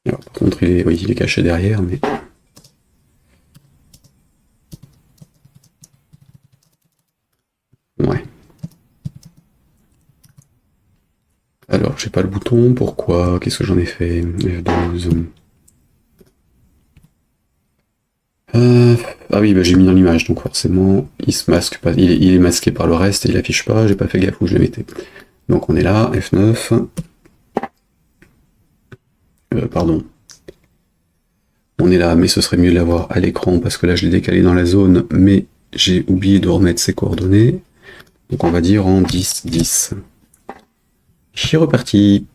Alors, par contre, oui, il est caché derrière, mais... Ouais. Alors, j'ai pas le bouton, pourquoi? Qu'est-ce que j'en ai fait? F12. Ah oui, bah j'ai mis dans l'image, donc forcément, il se masque pas. Il est masqué par le reste et il affiche pas, j'ai pas fait gaffe où je le mettais. Donc on est là, F9. Pardon. On est là, mais ce serait mieux de l'avoir à l'écran parce que là je l'ai décalé dans la zone, mais j'ai oublié de remettre ses coordonnées. Donc on va dire en 10, 10. Je suis reparti.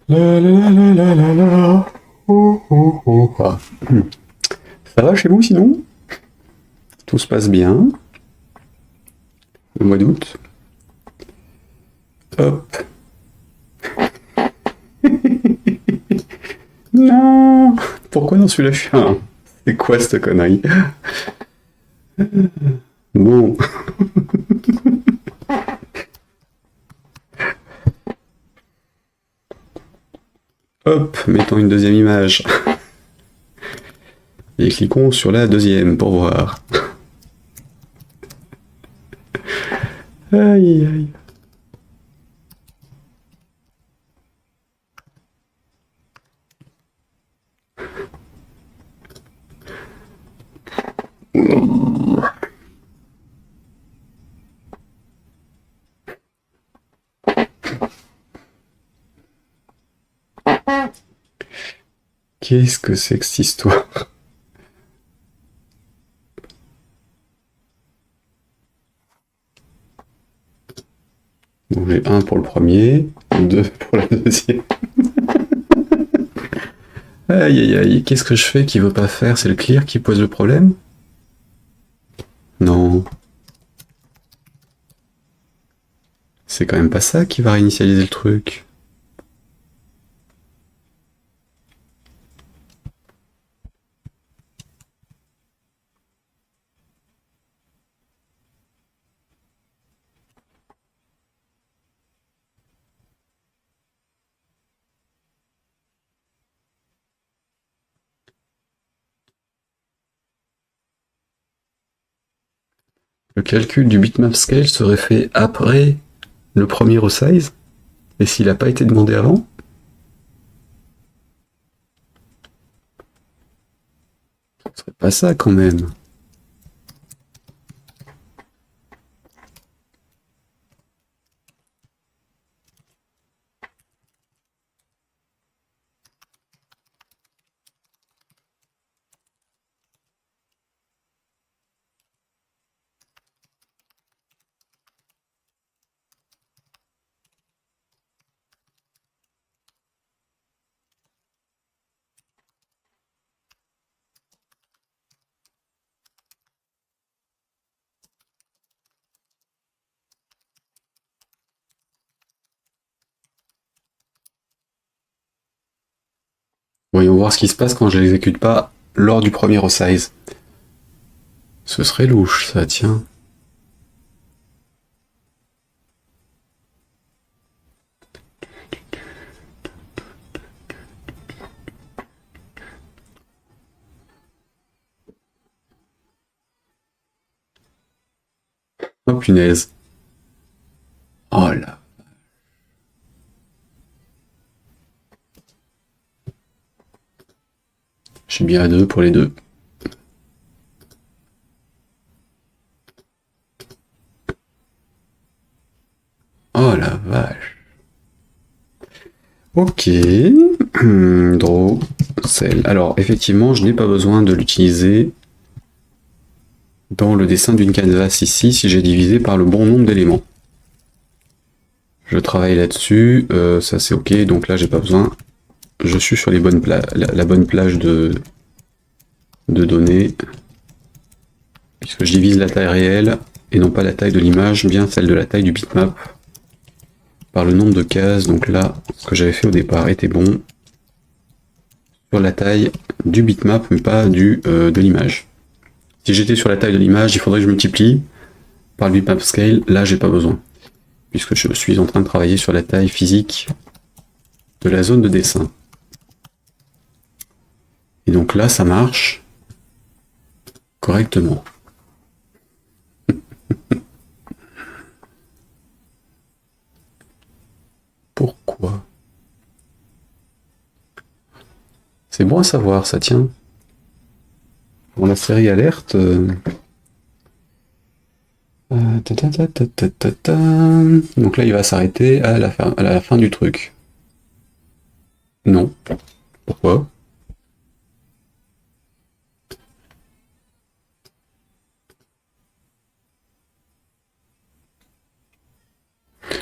La la la la la la. Oh, oh, oh. Ah. Ça va chez vous sinon? Tout se passe bien. Le mois d'août. Hop. Non. Pourquoi non celui-là je suis un? C'est quoi cette connerie? Bon. Hop, mettons une deuxième image. Et cliquons sur la deuxième pour voir. Aïe aïe. Qu'est-ce que c'est que cette histoire? Donc j'ai 1 pour le premier, 2 pour la deuxième. Aïe aïe aïe, qu'est-ce que je fais qui veut pas faire? C'est le clear qui pose le problème? Non. C'est quand même pas ça qui va réinitialiser le truc. Le calcul du bitmap scale serait fait après le premier resize? Et s'il n'a pas été demandé avant? Ce serait pas ça quand même. Voyons voir ce qui se passe quand je l'exécute pas lors du premier resize. Ce serait louche, ça, tiens. Oh punaise. Oh là. Je suis bien à 2 pour les deux. Oh la vache. Ok. Draw, cell. Alors, effectivement, je n'ai pas besoin de l'utiliser dans le dessin d'une canvas ici si j'ai divisé par le bon nombre d'éléments. Je travaille là-dessus, ça c'est ok, donc là j'ai pas besoin. Je suis sur les bonnes la bonne plage de données, puisque je divise la taille réelle, et non pas la taille de l'image, bien celle de la taille du bitmap, par le nombre de cases. Donc là, ce que j'avais fait au départ était bon, sur la taille du bitmap, mais pas de l'image. Si j'étais sur la taille de l'image, il faudrait que je multiplie par le bitmap scale, là j'ai pas besoin, puisque je suis en train de travailler sur la taille physique de la zone de dessin. Et donc là, ça marche correctement. Pourquoi? C'est bon à savoir, ça tient. Dans la série alerte... Donc là, il va s'arrêter à la fin du truc. Non. Pourquoi?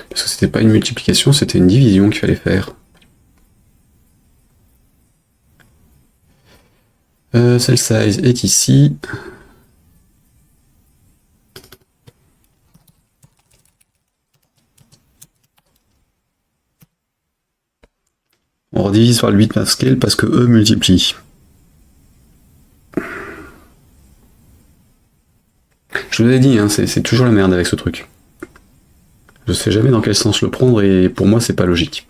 Parce que c'était pas une multiplication, c'était une division qu'il fallait faire. Cell size est ici. On redivise par le bitmap scale parce que eux multiplient. Je vous l'ai dit, hein, c'est toujours la merde avec ce truc. Je sais jamais dans quel sens le prendre et pour moi c'est pas logique.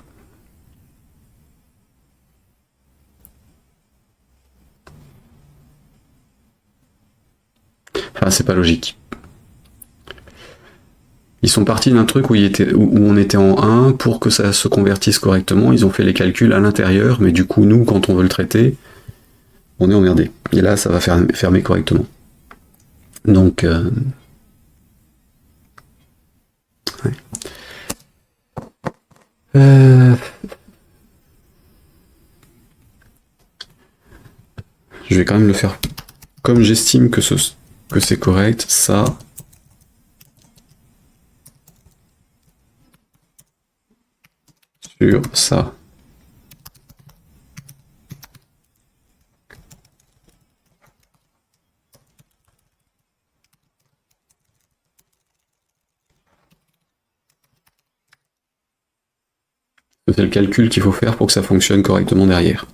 Enfin, c'est pas logique. Ils sont partis d'un truc où on était en 1 pour que ça se convertisse correctement. Ils ont fait les calculs à l'intérieur, mais du coup, nous, quand on veut le traiter, on est emmerdé. Et là, ça va fermer correctement. Donc... ouais. Je vais quand même le faire comme j'estime que c'est correct. Ça... sur ça. C'est le calcul qu'il faut faire pour que ça fonctionne correctement derrière.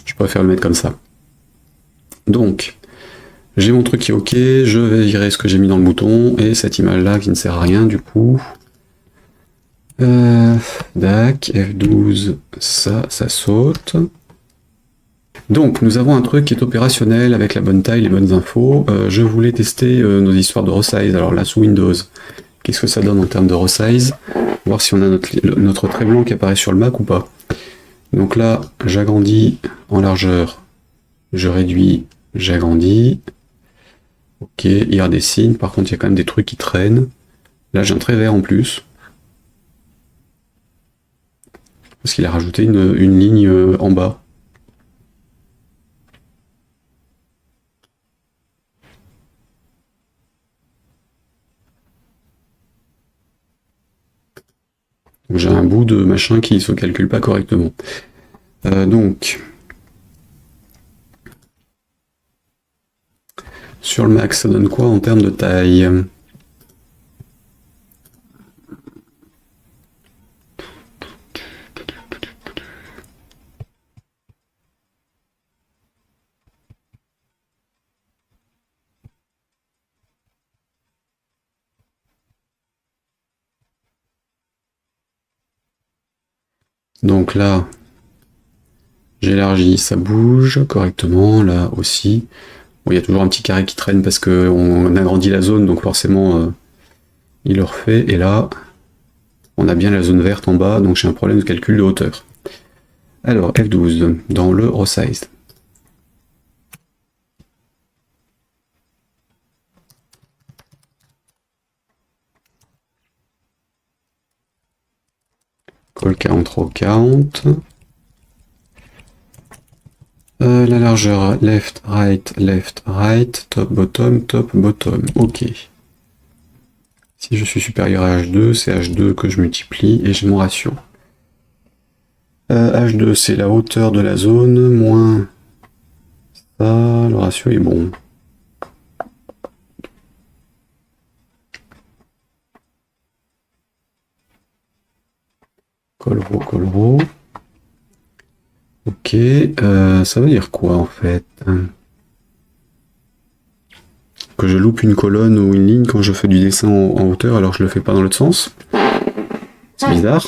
Je préfère le mettre comme ça. Donc, j'ai mon truc qui est ok, je vais virer ce que j'ai mis dans le bouton, et cette image-là qui ne sert à rien du coup. Dac, F12, ça saute. Donc, nous avons un truc qui est opérationnel avec la bonne taille, les bonnes infos. Je voulais tester nos histoires de resize. Alors là, sous Windows, qu'est-ce que ça donne en termes de resize? Voir si on a notre trait blanc qui apparaît sur le Mac ou pas. Donc là, j'agrandis en largeur, je réduis, j'agrandis. Ok, il redessine. Par contre, il y a quand même des trucs qui traînent. Là, j'ai un trait vert en plus. Parce qu'il a rajouté une ligne en bas. J'ai un bout de machin qui se calcule pas correctement. Donc, sur le Mac, ça donne quoi en termes de taille? Donc là, j'élargis, ça bouge correctement, là aussi. Bon, il y a toujours un petit carré qui traîne parce qu'on agrandit la zone, donc forcément, il le refait. Et là, on a bien la zone verte en bas, donc j'ai un problème de calcul de hauteur. Alors, F12, dans le resize. Call count, row count. La largeur, left, right, top, bottom, ok. Si je suis supérieur à H2, c'est H2 que je multiplie et j'ai mon ratio. H2, c'est la hauteur de la zone, moins ça, le ratio est bon. Colro. Ok, ça veut dire quoi en fait? Que je loupe une colonne ou une ligne quand je fais du dessin en hauteur alors que je le fais pas dans l'autre sens? C'est bizarre.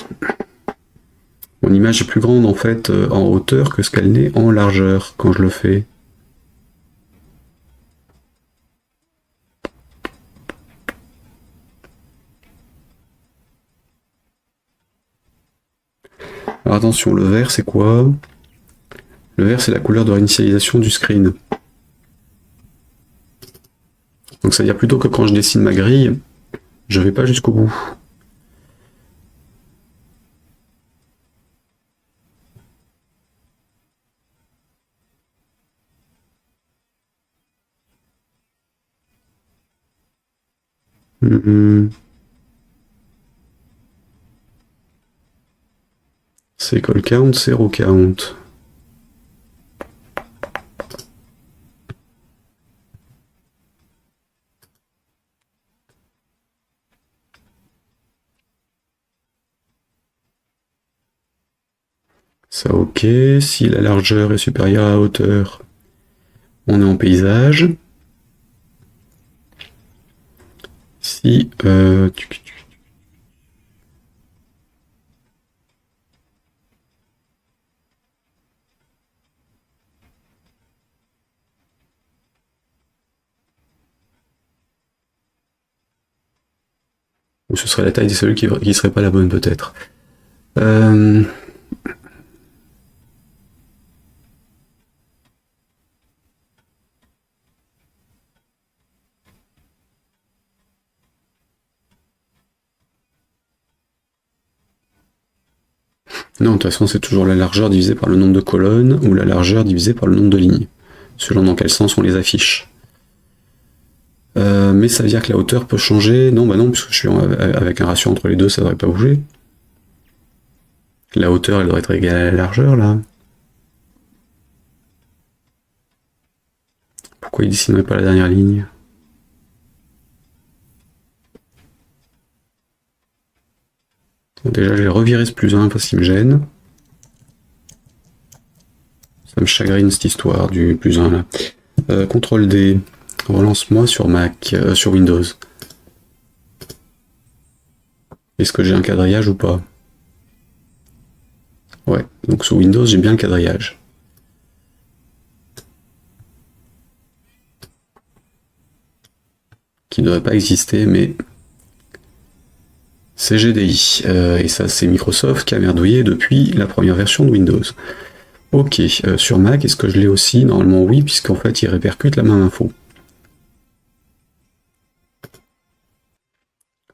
Mon image est plus grande en fait en hauteur que ce qu'elle n'est en largeur quand je le fais. Alors attention, le vert c'est quoi? Le vert c'est la couleur de réinitialisation du screen. Donc ça veut dire plutôt que quand je dessine ma grille, je vais pas jusqu'au bout. C'est call count, c'est row count. Ça ok, si la largeur est supérieure à la hauteur, on est en paysage. Si ou ce serait la taille des cellules qui serait pas la bonne peut-être. Non, de toute façon, c'est toujours la largeur divisée par le nombre de colonnes ou la largeur divisée par le nombre de lignes, selon dans quel sens on les affiche. Mais ça veut dire que la hauteur peut changer. Non, bah non, puisque je suis avec un ratio entre les deux, ça devrait pas bouger. La hauteur, elle devrait être égale à la largeur, là. Pourquoi il dessinerait pas la dernière ligne? Bon, déjà, je vais revirer ce plus 1 parce qu'il me gêne. Ça me chagrine cette histoire du plus 1 là. CTRL D, relance-moi sur Mac, sur Windows. Est-ce que j'ai un quadrillage ou pas? Ouais, donc sous Windows j'ai bien le quadrillage. Qui ne devrait pas exister, mais c'est GDI. Et ça c'est Microsoft qui a merdouillé depuis la première version de Windows. Ok, sur Mac, est-ce que je l'ai aussi? Normalement oui, puisqu'en fait il répercute la même info.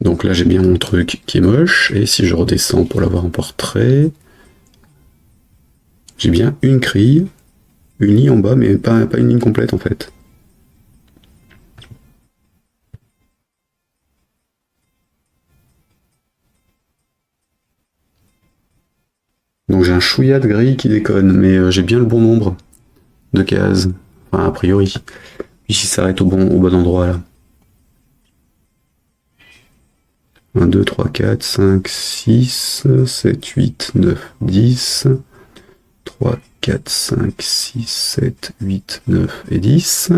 Donc là j'ai bien mon truc qui est moche, et si je redescends pour l'avoir en portrait, j'ai bien une grille, une ligne en bas, mais pas une ligne complète en fait. Donc j'ai un chouïa de grille qui déconne, mais j'ai bien le bon nombre de cases, enfin a priori. Puis s'il s'arrête au bon endroit là. 1, 2, 3, 4, 5, 6, 7, 8, 9, 10. 3, 4, 5, 6, 7, 8, 9 et 10.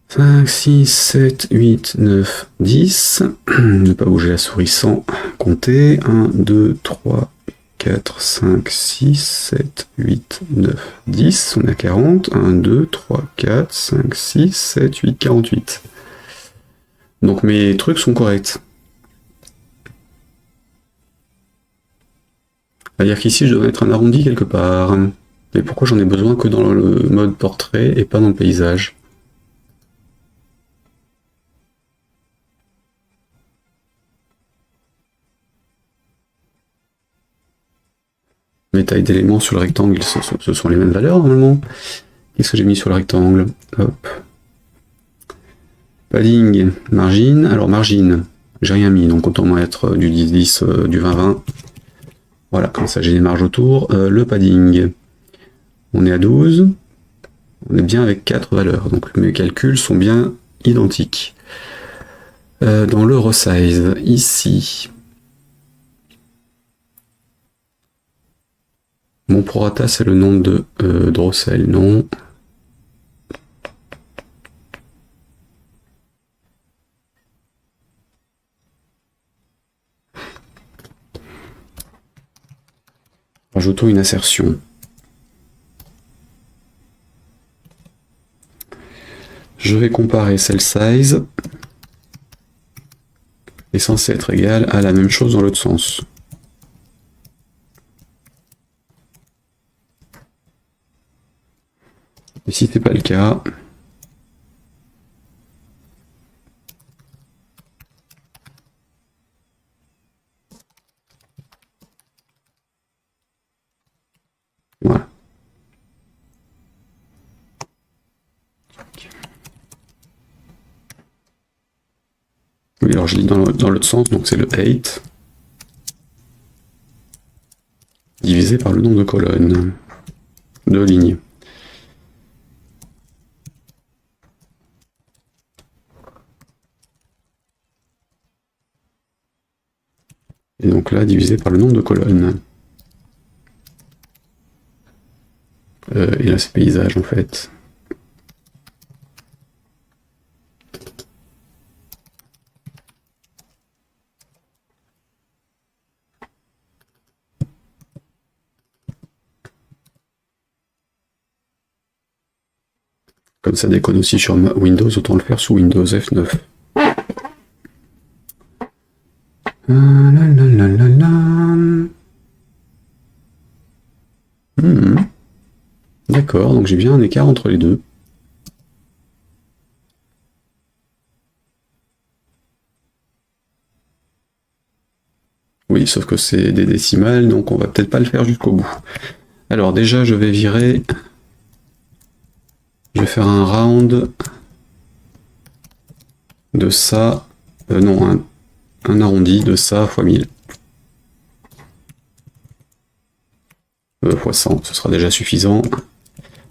5, 6, 7, 8, 9, 10. Ne pas bouger la souris sans compter. 1, 2, 3, 4, 5, 6, 7, 8, 9, 10. On est à 40. 1, 2, 3, 4, 5, 6, 7, 8, 48. Donc mes trucs sont corrects. C'est-à-dire qu'ici je dois mettre un arrondi quelque part. Mais pourquoi j'en ai besoin que dans le mode portrait et pas dans le paysage? Mes tailles d'éléments sur le rectangle, ce sont les mêmes valeurs normalement. Qu'est-ce que j'ai mis sur le rectangle? Hop. Padding, margin. Alors margin, j'ai rien mis, donc autant mettre du 10-10, du 20-20. Voilà, comme ça j'ai des marges autour. Le padding, on est à 12. On est bien avec 4 valeurs, donc mes calculs sont bien identiques. Dans le resize, ici, mon prorata c'est le nombre de Drossel, non. Rajoutons une assertion. Je vais comparer cell size est censé être égal à la même chose dans l'autre sens. Et si c'est pas le cas, voilà. Oui, alors je lis dans l'autre sens, donc c'est le 8 divisé par le nombre de colonnes, de lignes. Et donc là, divisé par le nombre de colonnes. Et là, c'est paysage en fait. Comme ça déconne aussi sur Windows, autant le faire sous Windows F9. D'accord, donc j'ai bien un écart entre les deux. Oui, sauf que c'est des décimales, donc on va peut-être pas le faire jusqu'au bout. Alors déjà, je vais virer... Je vais faire un round de ça... non, un arrondi de ça fois 1000. Fois 100, ce sera déjà suffisant.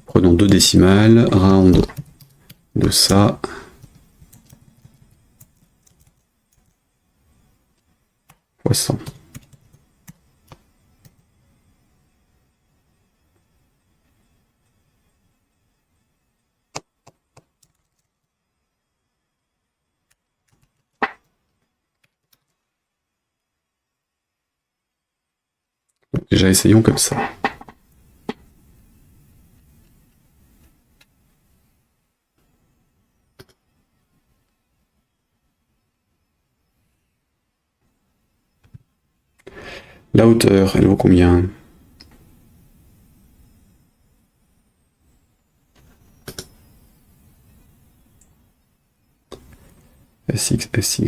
Prenons 2 décimales, round de ça... fois 100. Déjà essayons comme ça. La hauteur, elle vaut combien? SX, SY.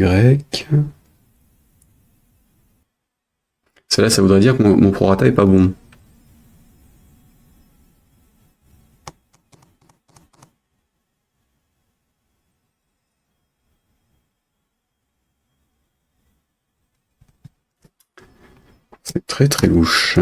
Cela, ça voudrait dire que mon prorata est pas bon. C'est très très louche.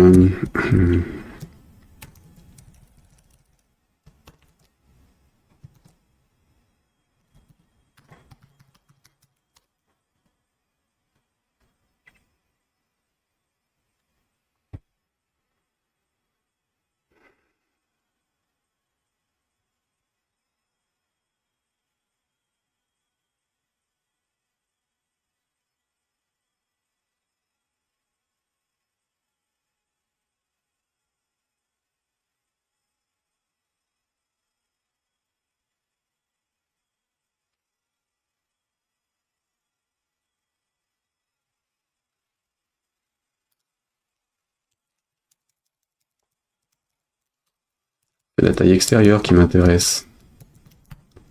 C'est la taille extérieure qui m'intéresse.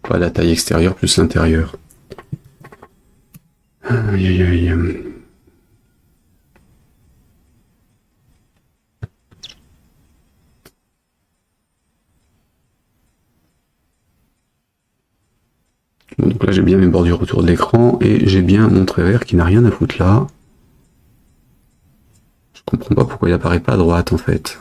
Pas la taille extérieure plus l'intérieur. Aïe aïe aïe. Bon, donc là j'ai bien mes bordures autour de l'écran et j'ai bien mon trait vert qui n'a rien à foutre là. Je comprends pas pourquoi il apparaît pas à droite en fait.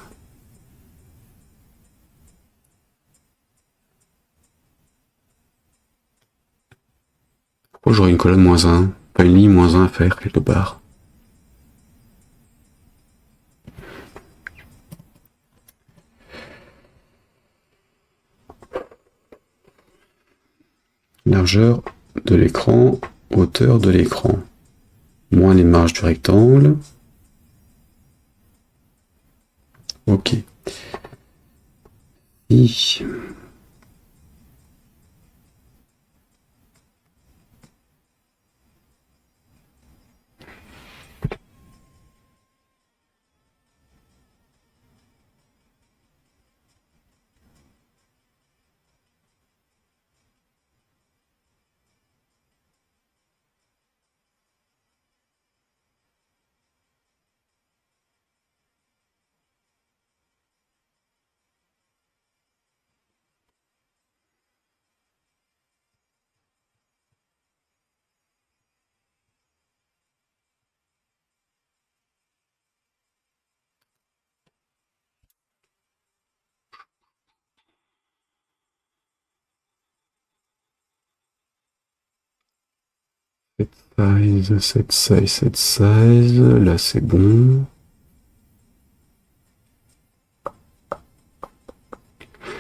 Pourquoi j'aurais une colonne -1? Pas une ligne -1 à faire quelque part. Largeur de l'écran, hauteur de l'écran. Moins les marges du rectangle. Ok. I. Set size, là c'est bon. De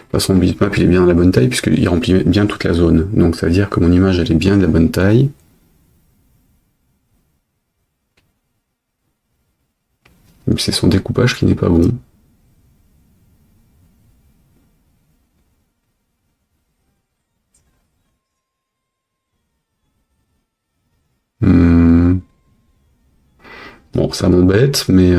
toute façon, le bitmap il est bien de la bonne taille puisqu'il remplit bien toute la zone. Donc ça veut dire que mon image elle est bien de la bonne taille. C'est son découpage qui n'est pas bon. Bon, ça m'embête, mais